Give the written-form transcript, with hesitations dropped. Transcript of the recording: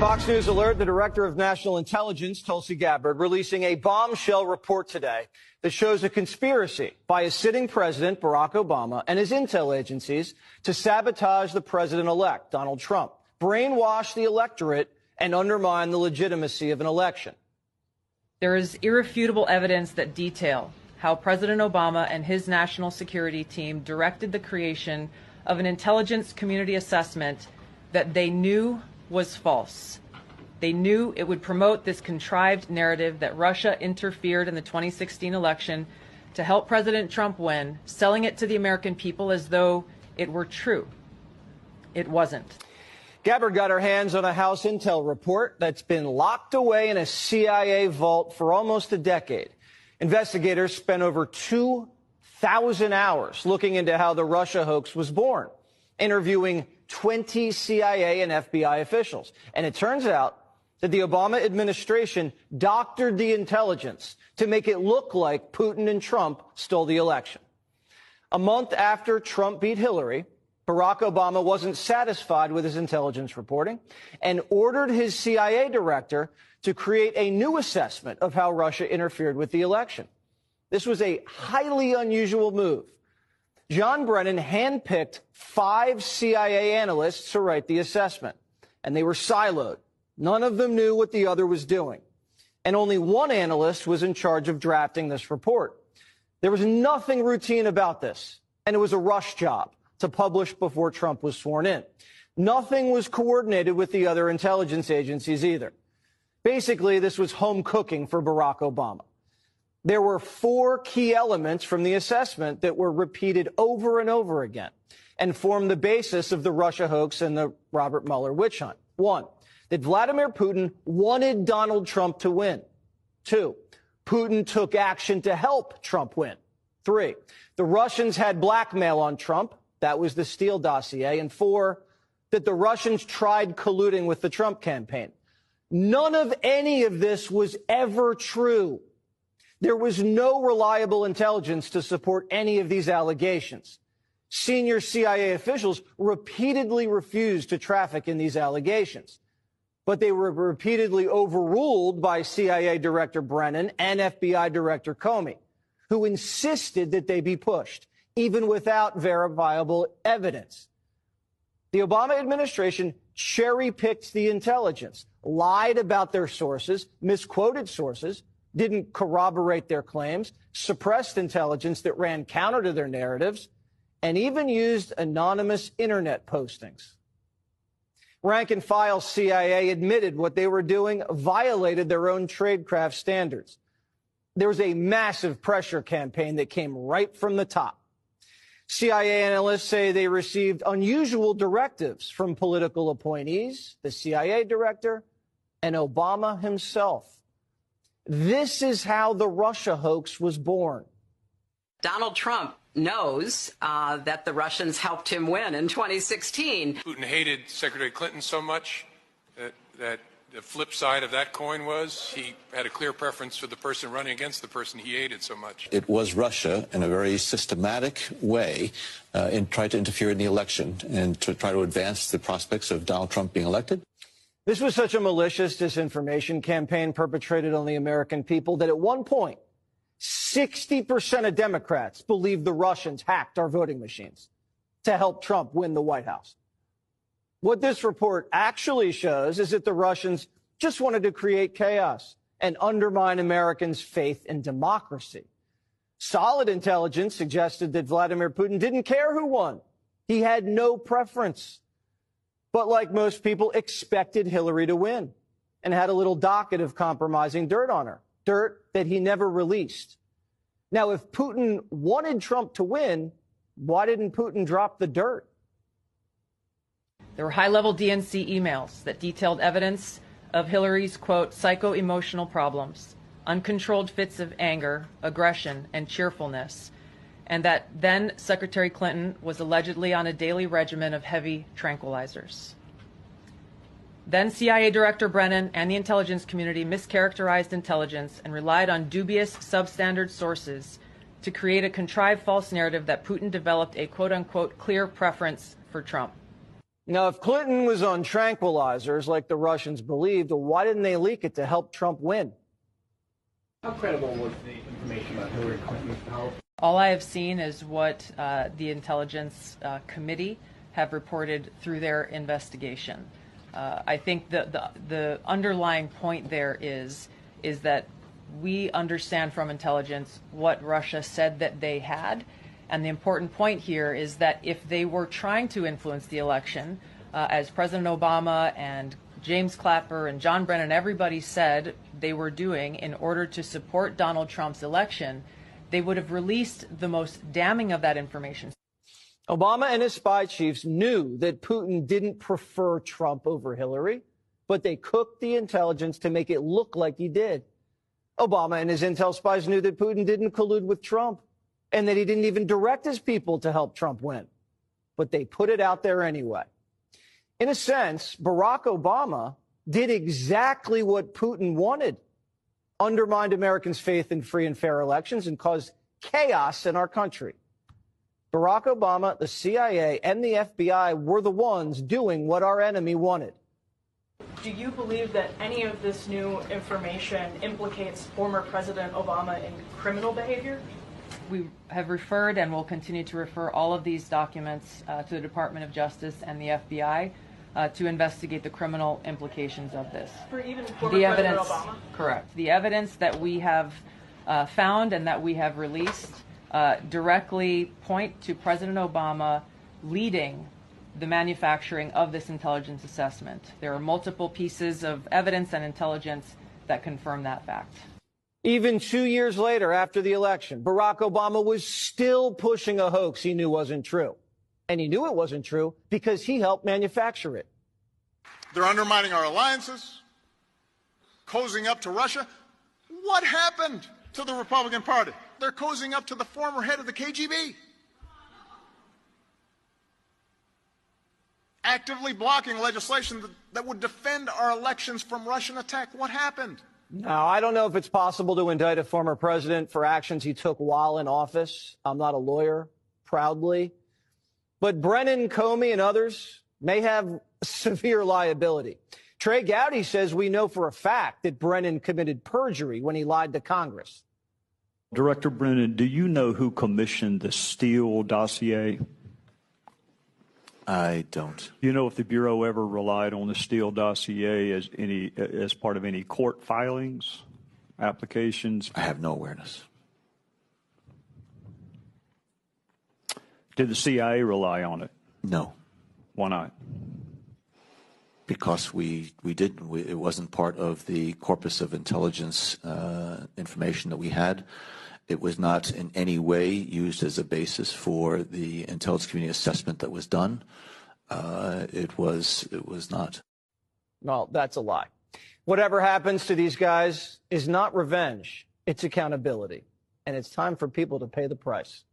Fox News Alert, the Director of National Intelligence, Tulsi Gabbard, releasing a bombshell report today that shows a conspiracy by a sitting president, Barack Obama, and his intel agencies to sabotage the president-elect, Donald Trump, brainwash the electorate, and undermine the legitimacy of an election. There is irrefutable evidence that detail how President Obama and his national security team directed the creation of an intelligence community assessment that they knew was false. They knew it would promote this contrived narrative that Russia interfered in the 2016 election to help President Trump win, selling it to the American people as though it were true. It wasn't. Gabbard got her hands on a House intel report that's been locked away in a CIA vault for almost a decade. Investigators spent over 2,000 hours looking into how the Russia hoax was born, interviewing 20 CIA and FBI officials. And it turns out that the Obama administration doctored the intelligence to make it look like Putin and Trump stole the election. A month after Trump beat Hillary, Barack Obama wasn't satisfied with his intelligence reporting and ordered his CIA director to create a new assessment of how Russia interfered with the election. This was a highly unusual move. John Brennan handpicked 5 CIA analysts to write the assessment, and they were siloed. None of them knew what the other was doing, and only one analyst was in charge of drafting this report. There was nothing routine about this, and it was a rush job to publish before Trump was sworn in. Nothing was coordinated with the other intelligence agencies either. Basically, this was home cooking for Barack Obama. There were 4 key elements from the assessment that were repeated over and over again and formed the basis of the Russia hoax and the Robert Mueller witch hunt. 1, that Vladimir Putin wanted Donald Trump to win. 2, Putin took action to help Trump win. 3, the Russians had blackmail on Trump. That was the Steele dossier. And 4, that the Russians tried colluding with the Trump campaign. None of any of this was ever true. There was no reliable intelligence to support any of these allegations. Senior CIA officials repeatedly refused to traffic in these allegations, but they were repeatedly overruled by CIA Director Brennan and FBI Director Comey, who insisted that they be pushed, even without verifiable evidence. The Obama administration cherry-picked the intelligence, lied about their sources, misquoted sources, didn't corroborate their claims, suppressed intelligence that ran counter to their narratives, and even used anonymous internet postings. Rank-and-file CIA admitted what they were doing violated their own tradecraft standards. There was a massive pressure campaign that came right from the top. CIA analysts say they received unusual directives from political appointees, the CIA director, and Obama himself. This is how the Russia hoax was born. Donald Trump knows that the Russians helped him win in 2016. Putin hated Secretary Clinton so much that the flip side of that coin was he had a clear preference for the person running against the person he hated so much. It was Russia, in a very systematic way, tried to interfere in the election and to try to advance the prospects of Donald Trump being elected. This was such a malicious disinformation campaign perpetrated on the American people that at one point, 60% of Democrats believed the Russians hacked our voting machines to help Trump win the White House. What this report actually shows is that the Russians just wanted to create chaos and undermine Americans' faith in democracy. Solid intelligence suggested that Vladimir Putin didn't care who won. He had no preference. But like most people, expected Hillary to win and had a little docket of compromising dirt on her, dirt that he never released. Now, if Putin wanted Trump to win, why didn't Putin drop the dirt? There were high-level DNC emails that detailed evidence of Hillary's, quote, psycho-emotional problems, uncontrolled fits of anger, aggression, and cheerfulness, and that then Secretary Clinton was allegedly on a daily regimen of heavy tranquilizers. Then CIA Director Brennan and the intelligence community mischaracterized intelligence and relied on dubious substandard sources to create a contrived false narrative that Putin developed a quote-unquote clear preference for Trump. Now, if Clinton was on tranquilizers like the Russians believed, why didn't they leak it to help Trump win? How credible was the information about Hillary Clinton's health? All I have seen is what the Intelligence Committee have reported through their investigation. I think the underlying point there is that we understand from intelligence what Russia said that they had. And the important point here is that if they were trying to influence the election, as President Obama and James Clapper and John Brennan, everybody said they were doing in order to support Donald Trump's election, they would have released the most damning of that information. Obama and his spy chiefs knew that Putin didn't prefer Trump over Hillary, but they cooked the intelligence to make it look like he did. Obama and his intel spies knew that Putin didn't collude with Trump and that he didn't even direct his people to help Trump win. But they put it out there anyway. In a sense, Barack Obama did exactly what Putin wanted, undermined Americans' faith in free and fair elections and caused chaos in our country. Barack Obama, the CIA, and the FBI were the ones doing what our enemy wanted. Do you believe that any of this new information implicates former President Obama in criminal behavior? We have referred and will continue to refer all of these documents to the Department of Justice and the FBI to investigate the criminal implications of this. For even former President Obama? Correct. The evidence that we have found and that we have released directly point to President Obama leading the manufacturing of this intelligence assessment. There are multiple pieces of evidence and intelligence that confirm that fact. Even 2 years later, after the election, Barack Obama was still pushing a hoax he knew wasn't true. And he knew it wasn't true because he helped manufacture it. They're undermining our alliances, cozying up to Russia. What happened to the Republican Party? They're cozying up to the former head of the KGB. Actively blocking legislation that would defend our elections from Russian attack. What happened? Now, I don't know if it's possible to indict a former president for actions he took while in office. I'm not a lawyer, proudly. But Brennan, Comey, and others may have severe liability. Trey Gowdy says we know for a fact that Brennan committed perjury when he lied to Congress. Director Brennan, do you know who commissioned the Steele dossier? I don't. You know if the Bureau ever relied on the Steele dossier as part of any court filings, applications? I have no awareness. Did the CIA rely on it? No. Why not? Because we didn't. It wasn't part of the corpus of intelligence information that we had. It was not in any way used as a basis for the intelligence community assessment that was done. It was not. Well, that's a lie. Whatever happens to these guys is not revenge. It's accountability. And it's time for people to pay the price.